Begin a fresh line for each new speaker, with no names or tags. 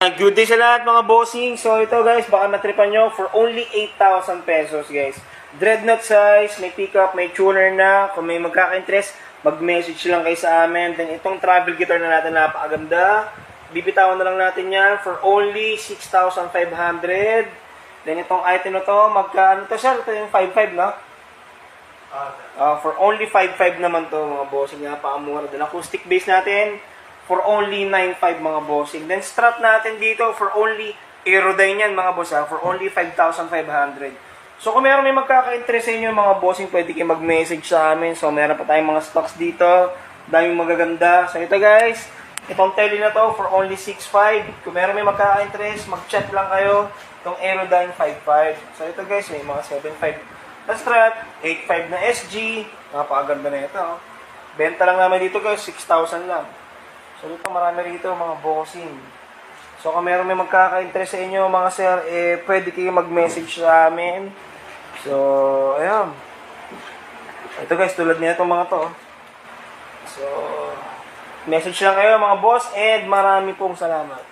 Good day sa lahat mga bossing. So ito guys, baka matripan nyo for only 8,000 pesos guys. Dreadnought size, may pickup, may tuner na. Kung may magkaka-interest, mag-message lang kayo sa amin. Then itong travel guitar na natin, napakaganda. Bibitawan na lang natin yan for only 6,500. Then itong item na to, magkano to sir? Ito yung 5,500 no? For only 5,500 naman to mga bossing. Napakamura. Then acoustic bass natin, for only 9,500 mga bossing. Then strap natin dito for only Aerodyne yan mga boss for only 5,500. So kung meron may magkaka-interest sa inyo mga bossing, pwede kayo mag-message sa amin. So meron pa tayong mga stocks dito. Daming magaganda. So ito guys, itong tele na to for only 6,500. Kung meron may magkaka-interest, mag-chat lang kayo. Itong Aerodyne 5,500. So ito guys, may mga 7,500 na strap, 8,500 na SG. Napakaganda na ito. Benta lang namin dito guys, 6,000 lang. So dito marami rito mga bossing. So kung meron may magkaka-interest sa inyo mga sir, pwede kayo mag-message sa amin. So, ayan. Ito guys, tulad nito itong mga to. So, message lang kayo mga boss and marami pong salamat.